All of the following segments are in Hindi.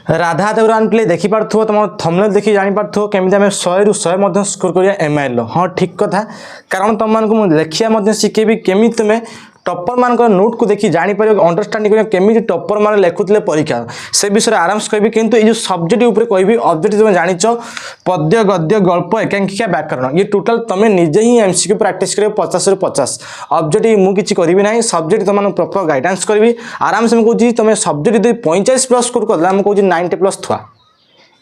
राधा देवरान प्ले देखी पार्थो तुम थंबनेल देखि जानि पार्थो केमिति हमें 100 रु 100 मध्य स्कोर करिया एमआईएल हाँ ठीक कथा कारण तुम मानक मु लेखिया मध्य शिखेबी केमिति तुमे टॉपर मान नोट को देखि जानि परियो अंडरस्टैंडिंग करियो केमिति टॉपर मान लेखुतले परीक्षा से विषय आराम से कहबी किंतु ये जो सब्जेक्ट ऊपर कहबी ऑब्जेक्ट तुम जानिछ पद्य गद्य गल्प एकांकिका व्याकरण ये टोटल तुम निजे ही एमसीक्यू प्रैक्टिस करियो 50 रु 50 ऑब्जेक्ट मु किछि करबी नाही सब्जेक्ट तुम प्रॉपर गाइडेंस करबी आराम से कहूँ तुम सब्जेक्ट यदि 45 प्लस स्कोर करला हम कहूँ 90 प्लस थुआ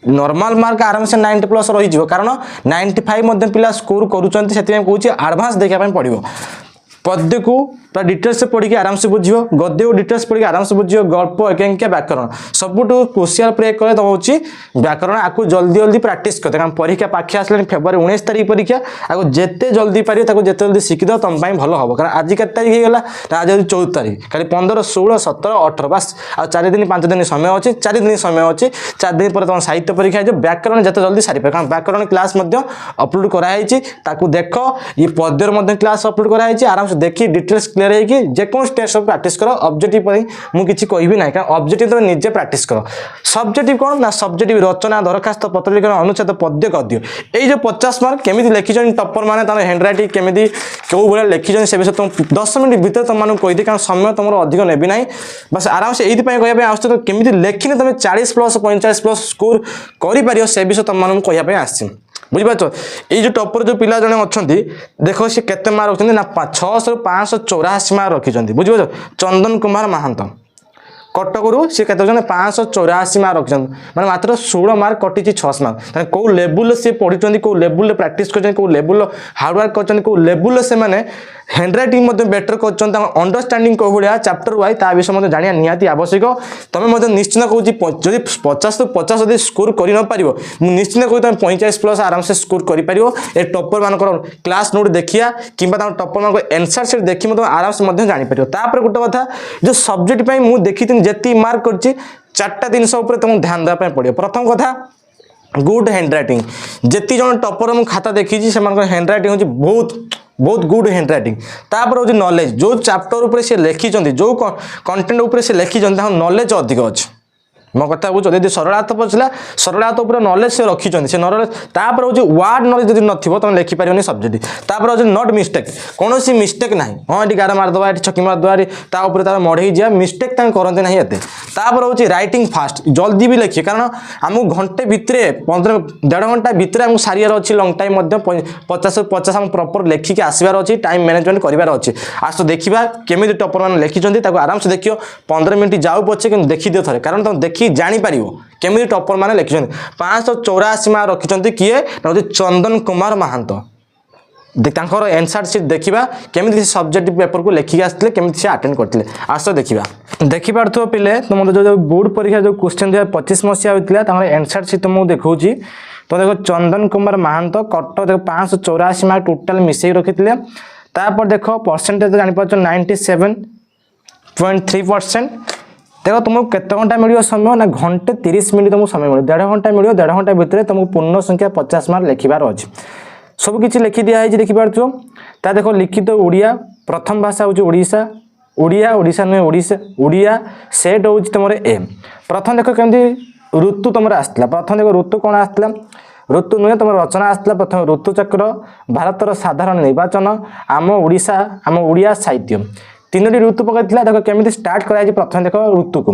नॉर्मल मार्क आराम से 90 प्लस रही कारण 95 मध्य पिला स्कोर करूछंती सेति कहूँ एडवांस देखा पड़ो पद्य को पूरा डिटेल्स से पढ़ी आराम से बुझियो गद्य को डिटेल्स पढ़ी आराम से बुझियो गल्प एकांकिका व्याकरण सबुठू क्रुशियल प्रयोग करे तो होची व्याकरण आकु जल्दी जल्दी प्रैक्टिस करते कारण परीक्षा पाखे आसले फेब्रुआरी 19 तारीख परीक्षा आकु जेते जल्दी पारियो ताकु जेते जल्दी शिखि दो तुम पाई भलो हबो कारण आज के तारीख हे गला आज 14 तारीख खाली 15 16 17 18 बस आ 4 दिन 5 दिन समय अछि 4 दिन समय अछि 4 दिन पर तुम साहित्य परीक्षा जो व्याकरण जेते जल्दी सारि कारण व्याकरण क्लास मध्ये अपलोड करा हैछि ताकु देखो ये पद्यर मध्ये क्लास अपलोड करा हैछि आराम से देखि डिटेल्स क्लियर है कि जेको टेस्ट सब प्रैक्टिस करो ऑब्जेक्टिव पर मु किछि कहबी नाही कारण ऑब्जेक्टिव तो निजे प्रैक्टिस करो सब्जेक्टिव कोन ना सब्जेक्टिव रचना दरखास्त पत्र लिखन अनुच्छेद पद्य गद्य एई जो 50 मार्क केमिति लिखिजन टॉपर माने तार हैंडराइटिंग केमिति केउ बळे लिखिजन से विषय तुम 10 मिनिट भीतर तुम मानु कहि दे कारण समय तुमरो अधिक नेबी नाही बस आराम से एइति पय कहया पय आछतो केमिति लेखिने तुम 40 प्लस 50 प्लस स्कोर करि पारियो से विषय तुम मानु कहया पय आछि बुझिपाच ये जो टॉपर जो पिला जने अच्छी देखो सी केते मार्क रखते ना 600 रु 584 मार्क रखिंट बुझिपाच चंदन कुमार महांत कटक रू सी के 584 मार्क रखिंट मैंने मात्र 16 मार्क कटी 6 मार्क कौ लेवल से पढ़ी कौ लेवल प्रैक्टिस कर लेवल हार्डवर्क कर लेवल से मैंने हैंडराइटिंग बेटर कर अंडरस्टैंडिंग कौ भाया चैप्टर वाइज ता विषय जाना निहाती आवश्यक तुम निश्चित कहूँ जब 50 रु 50 यदि स्कोर कर न पार निश्चित कहूँ तुम 45 प्लस आराम से स्कोर कर टॉपर मान क्लास नोट देखिया कि टॉपर मान एनसर सीट देखी तुम आराम से जापर तापर गोटे कथा जो सब्जेक्ट मुझे देखी जी मार्क कर 4टा जिनस तुमको ध्यान देवाई पड़ो प्रथम कथा गुड हैंडराइटिंग जी जन टॉपर मु खाता देखी से हैंडराइटिंग हूँ बहुत गुड हैंडराइटिंग तापर हूँ नॉलेज जो चैप्टर उपर से लिखिं जो कंटेंट उपर से लिखिं नॉलेज अधिक अच्छे मो कथा बुझ यदि सरलार्थ पचला सरलार्थ उपर नॉलेज से रखिंट से नॉलेज तापर हूँ वार्ड नॉलेज जब नथिबो तुम लिखिपारे सब्जेक्ट तापर हूँ नॉट मिस्टेक कौन मिस्टेक ना हाँ ये गार मारदे ये छकी मारदे तापर तार मढ़ई जा मिस्टेक करते ना ये तापर हूँ रईटिंग फास्ट जल्दी भी लिखिए कारण आमको घंटे भितर 15-1.5 घंटा भितर आमको सारियार अच्छी लंग टाइम 50 आम प्रॉपर लिखिकी आसबार अच्छी टाइम मैनेजमेंट करार अच्छे आज तो देखा केमी टॉपर मैंने लिखिं आराम से देखियो 15 मिनट जाऊ पचे कि देखी दियो थे कारण तुम देखी जापर केमी टॉपर मैंने लिखिं 584 मार्क रखिंट किए चंदन कुमार महांत एनसर सीट देखा केमी सब्जेक्ट पेपर को लिखिक आसते केमी से अटेंड करते आस देखा देखिपो पिले तुम जो बोर्ड परीक्षा जो क्वेश्चन 2025 मसीहा होता एनसर सीट तुमको देखा तो देखो चंदन कुमार महांत कटक देखो 584 मार्क टोटाल मिसई रखी तापर देखो परसेंटेज जापर 97.3% देखो तुमको केते घंटा मिल समय ना घंटे 30 मिनट तुमको समय मिले 1.5 घंटा मिले 1.5 घंटा भितर तुमको पूर्ण संख्या 50 मार्क लिखार अच्छे सब किसी लिखि दिखाई देखिपुच ता देखो लिखित ओडिया प्रथम भाषा हूँ ओडिशा ओडिया ओडिशा नुहे ओडिशा ओडिया सेट हूँ तुम ए प्रथम देख केमती ऋतु तुम आसला प्रथम देख ऋतु कौन आसला ऋतु नुहे तुम रचना आसला प्रथम ऋतुचक्र भारतर साधारण निर्वाचन आम ओडिशा आम ओडिया साहित्य 3टी ऋतु पकड़ा देख केमी स्टार्ट कराई प्रथम देख ऋतु को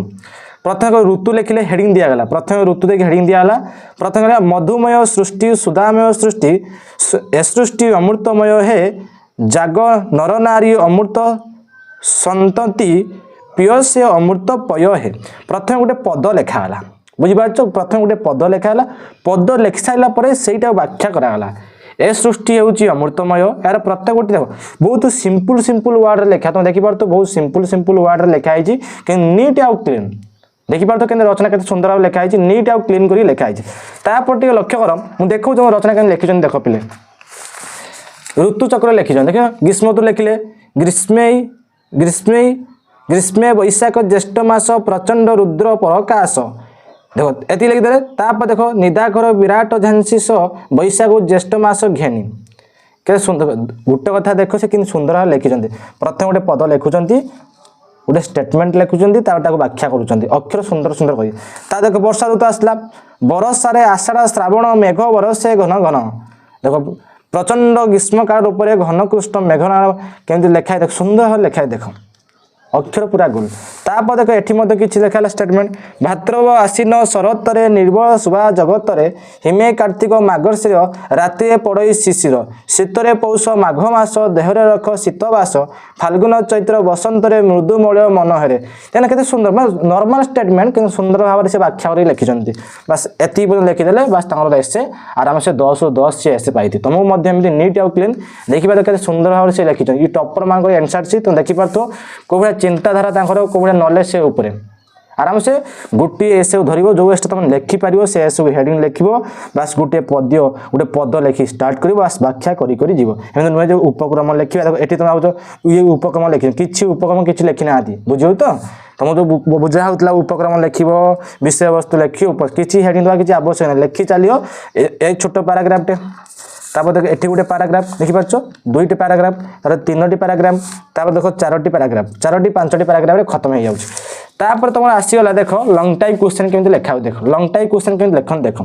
प्रथम ऋतु लिखिले हेडिंग दिगला प्रथम ऋतु देखिए हेडिंग दिगला प्रथम मधुमय सृष्टि सुधामय सृष्टि ए सृष्टि अमृतमय हे जाग नर नारी अमृत संतति पिय से अमृत पय हे प्रथम गोटे पद लिखाला बुझिपार प्रथम गोटे पद लिखाला पद लिखि सारापर से व्याख्या कराला ए सृष्टि हूँ अमृतमय यार प्रत्येक गोटे देख बहुत सिंपल वर्ड लिखा तुम देखिपार तो बहुत सिंपल वर्ड लिखाई कि नीट आउ क्लीन देखिपार तो केंद्र रचना केते सुंदर भाव लिखाई नीट आउ क्लीन करी लिखाई तापर टे लक्ष्य कर मु देखो जो रचना केंद्र लिखिछन देख पिले ऋतुचक्र लिखिछन देख ग्रीष्म ऋतु लिखिले ग्रीष्मे ग्रीष्मे ग्रीष्मे वैशाख ज्येष्ठ मास प्रचंड रुद्र प्रकाश देखो एति लिखिदे तापर देखो निदाघर विराट झांसी वैशाख ज्येष्ठ मास घेनी के सुंदर गोटे कथा देखो से कि सुंदर भाव लिखिछन प्रथम गोटे पद लिखुछंती गोटे स्टेटमेंट लिखुंट व्याख्या करुँच अक्षर सुंदर सुंदर कही ता देख वर्षा ऋतु आसला बरसारे आषाढ़ श्रावण मेघ बरसे घन घन देख प्रचंड ग्रीष्मकाल रूप से घनकृष्ण मेघनाळ केमती लेखाए देख सुंदर भाव लेखाए देख अक्षर पूरा गोल तापर देख एटी किसी लिखा स्टेटमेंट भाद्रव आश्विन शरतरे निर्बल शुभा जगतरे हिमे कार्तिक मार्गशीर राति पड़ई शिशिर शीतरे पौष माघ मास देहरे रख शीतवास फाल्गुन चैत्र बसंतरे मृदुमय मनोहरे तेना केते सुंदर नॉर्मल स्टेटमेंट कि सुंदर भाव से व्याख्या कर लिखिं बस एति लिखिदे बस एसे आराम से 10 ରୁ 10 से एसे पाई तुमको नीट आउ क्लीन देखिए तो सुंदर भाव से लिखिं ये टॉपर मान एनसर सी तुम देखिपार कौ भाई चिंताधारा कौ भाई नॉलेज से ऊपर आराम से गोटे एसे धर जो एस तुम लिखिपर से एस हेडिंग लिख बास गोटे पद्य गोटे पद लिखि स्टार्ट कर बास व्याख्या कर नुहे जो उपक्रम लिखा ये तुम भाव ये उपक्रम लिखि किसी उपक्रम किसी लिखी ना बुझे तो तुम जो बुझा होता उपक्रम लिख विषय वस्तु लिख किसी हेडिंग देवा किसी आवश्यक ना लिखि चलो ए छोट पाराग्राफटे तापर देख एटी गोटे पाराग्राफ देखिपार दुईटी पाराग्राफ तार 3टी पाराग्राफ तापर देख 4टी पाराग्राफ 4टी 5टी पाराग्राफ खत्म हो जाऊँ तुम आसीगला देख लंग टाइप क्वेश्चन केमती लिखा देख लंग टाइप क्वेश्चन केमती लिखन देख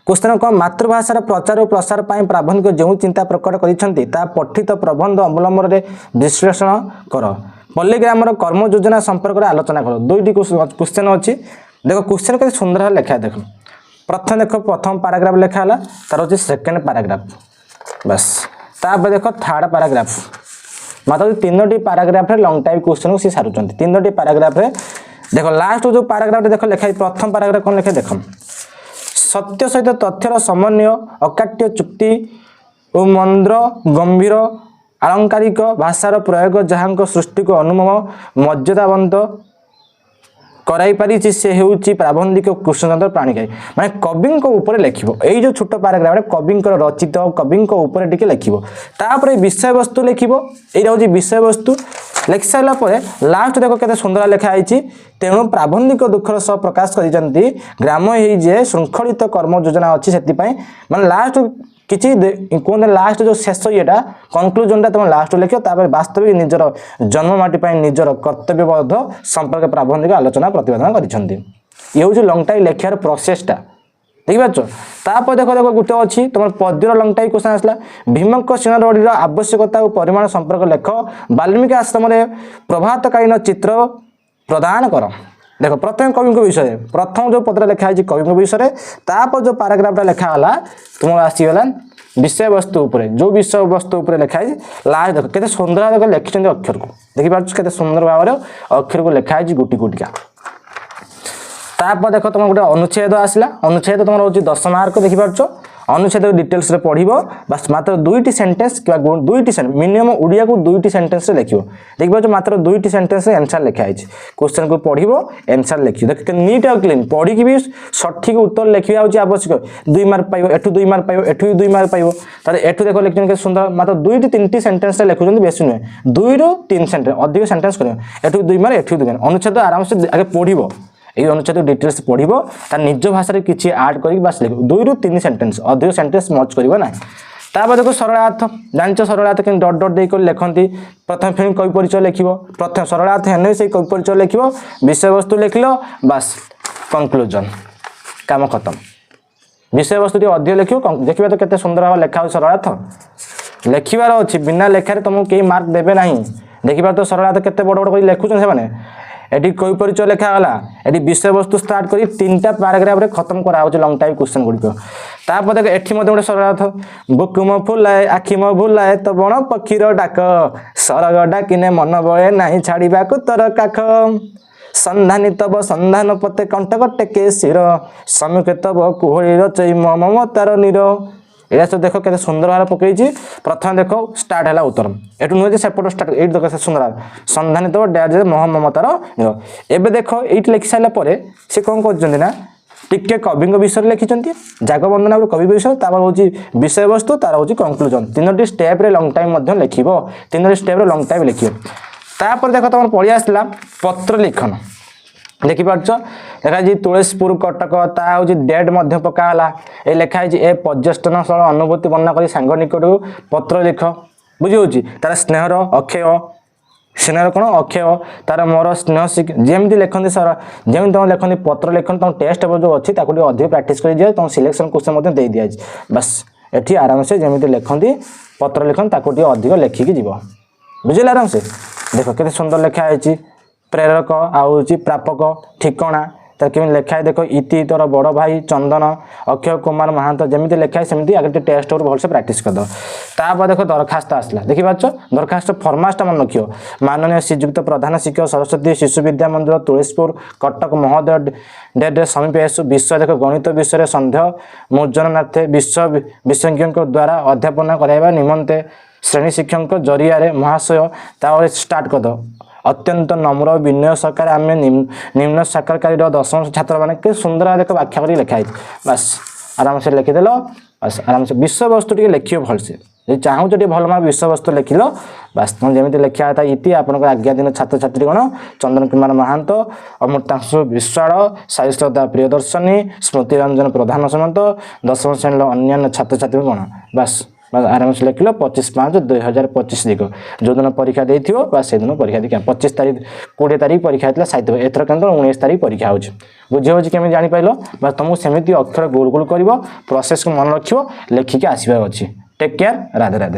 क्वेश्चन कौन मातृभाषार प्रचार और प्रसार प्राबंधिक जो चिंता प्रकट कर पठित प्रबंध अवलंबन विश्लेषण कर पल्लीग्रामर कर्म योजना संपर्क में आलोचना कर दुईटी क्वेश्चन अच्छी देख क्वेश्चन के सुंदर लिखा देख प्रथम देख प्रथम पाराग्राफ लिखा है तार हूँ सेकेंड पाराग्राफ बस तापर देख थर्ड पाराग्राफ मात्र 3टी पाराग्राफ लंग टाइप क्वेश्चन को सी सारूँ 3टी पाराग्राफ देख लास्ट जो पाराग्राफ देख लिखा प्रथम पाराग्राफ कौन लिखे देख सत्य सहित तथ्यर समन्वय अकाट्य चुक्ति और मंद्र गंभीर आलंकारिक भाषार प्रयोग जहाँ सृष्टि को अनुमम मर्यादावंत कराई पारी से होची प्राबंधिक कृष्णचंद्र प्राणिकारी माने कवि ऊपर लिख यही जो छोट पाराग्राफ कवि रचित कवि ऊपर टिके लिख तापर विषय वस्तु लिख यहाँ हूँ विषय वस्तु लिख सारापर लास्ट देख के सुंदर लिखाई तेणु प्राबंधिक दुखर सह प्रकाश कर ग्राम जे श्रृंखलित कर्म योजना अच्छी से माने लास्ट किसी कहते लास्ट जो शेष येटा कंक्लूजन तुम लास्ट लिख वास्तविक निजर जन्ममाटी निजर कर्तव्यबोध संपर्क प्राबंधिक आलोचना प्रतिपादन कर हूँ लंग टाइप लिखार प्रोसेसटा देखिपार तापर देख देख गोटे अच्छी तुम पद्यर लंग टाइप क्वेश्चन आसला भीमक सेनारडीर आवश्यकता और परिमाण संपर्क लेख वाल्मीकि आश्रम प्रभातकालीन चित्र प्रदान कर देख प्रथम कवि विषय प्रथम जो पत्र लिखाई कवि विषय तापर जो पाराग्राफटा लिखाला तुम आसीगला विषय वस्तु उपरे जो विषय वस्तु उपरे लिखाई लास्ट देख केते सुंदर देख लिखिं अक्षर को देखिपार केते सुंदर भाव अक्षर को लिखाई गोटी गोटिका तापर देख तुम गोटे अनुच्छेद आसला अनुच्छेद तुम रोज 10 मार्क देखिपार अनुच्छेद डिटेल्स रे पढ़िबो बस मात्र 2टी सेंटेंस कि 2टी मिनिमम ओडिया को 2टी सेंटेंस रे लिखिबो देखिबो मात्र 2टी सेंटेंस रे आंसर लिखा है क्वेश्चन को पढ़िबो आंसर लिखिबो देख नीट और क्लीन पढ़ी कि भी सठिक उत्तर लिखिया होची आवश्यक 2 मार्क पाइबो एठु 2 मार्क पाइबो एठु 2 मार्क पाइबो तारे एठु देखो लिखन के सुंदर मात्र 2टी 3टी सेंटेंस रे लिखुछन बेसी नुहे 2 ରୁ 3 सेंटेंस अधिक सेंटेंस करियो एठु 2 मार्क एठु 2 अनुच्छेद आराम से आगे पढ़िबो ये अनुच्छेद डिटेल्स पढ़ो तार निज भाषा किसी आड कर बस लिख 2 ରୁ 3 सेंटेंस अधिक सेंटेंस मच करना ना तापर देखो सरलार्थ जान सरलार्थ कि डट डट देकर लिखती प्रथम फिर कवि परिचय लिख प्रथम सरलार्थ है से कवि परिचय लिख विषय वस्तु लिख लो बस कंक्लूजन काम खत्म विषय वस्तु अधिक लिख देखिए तो केते सुंदर भाव लिखा सरलार्थ लिखार अच्छी बिना लेखार तुमको कई मार्क देवे ना देखिए तो सरलार्थ केते बड़ बड़ लिखुन से एटी कवि परिचय लिखागला एटी विषय वस्तु स्टार्ट कर 3टा पाराग्राफ रे खत्म करा लंग टाइप क्वेश्चन गुड़िक तापर देख एठी गोटे सरलार्थ बुक मो फुलाए आखि मो भुलाए तो बण पक्षीर डाक सरग डाकिने मन बळे नाही छाड़िबाकु तर काख संधानी तब संधान पते कंटक टेके शिर सम्मुखे तब कुहड़ी रचई ममतार नीर ये सब देख के सुंदर भाव पकई प्रथम देख स्टार्ट है उत्तर एटू नुहे सेपट स्टार्ट ये देख सुंदर संधानी तो डैज मोह ममतार एवं देख ये लिखि सारापर सी कौन कर टिके कवि विषय लिखिं जागवंदना कवि विषय तापर हूँ विषय वस्तु तार हूँ कंक्लूजन 3टी स्टेप लंग टाइम लिख 3टी स्टेप लंग टाइम लिख तापर देख तुम पढ़ी आसला पत्र लिखन देखिपार लिखाई तुलसीपुर कटक ता हूँ डेट पकाला ये लिखाई ए पर्यटन स्थल अनुभूति वर्णना कर सांग निकट पत्र लिख बुझी तार स्नेहर अक्षय स्नेह कौन अक्षय तार मोर स्नेह जमी लिखती सर जमी तुम लिखती पत्र लिखती तुम टेस्ट पेपर जो अच्छी अधिक प्राक्ट कर दिया तुम सिलेक्शन क्वेश्चन दे दिया बस एटी आराम से जमी लिखती पत्र लिखती अधिक लिखिकी जीव बुझे आराम से देख के सुंदर लिखाई प्रेरक आउ प्रापक ठिकणा तर केमी लिखाए देख इति तोर बड़ भाई चंदन अक्षय कुमार महांत जमी लिखाए सेमती आगे टेस्ट और भलसे प्राक्ट करद तापर देख दरखास्त आसला देखिपार दरखास्त फर्माटा मन रखियो माननीय श्रीजुक्त प्रधान शिक्षक सरस्वती शिशु विद्या मंदिर तुलसीपुर कटक महोदय डेट समीप आसु विषय देख गणित विषय सन्देह मुर्जननाथ विश्व विशेषज्ञों द्वारा अध्यापन कराइबा निमंते श्रेणी शिक्षक जरिया महाशय तापर स्टार्ट करद अत्यंत नम्र विनय सरकार आम निम्न सरकारी दशम छात्र मैंने के सुंदर देख व्याख्या कर लिखाई बस आराम से लिखिदेल बस आराम से विषय वस्तु टे लिखियो भलसे जी चाहूँ भल मार विषय वस्तु लिखिल बस तुम जमी लिखा था इति आपन आज्ञा दिन छात्र छात्री गण चंदन कुमार महांत अमृतांशु विश्वाल साई श्रद्धा प्रियदर्शनी स्मृति रंजन प्रधान समत दशम श्रेणी अन्य छात्र छात्री गण बस आराम से लिख लो 25/5/2025 दिख जो दिन परीक्षा देथियो बा से दिन परीक्षा देखा 25 तारीख 20 तारीख परीक्षा होता साहित्य एथर के 19 तारीख परीक्षा हो बुझे हो केमी जापार बस तुमको सेमती अक्षर गोल गोल कर प्रोसेस को मन रखियो लिखिकी आसबार अच्छी टेक केयर राधे राधे।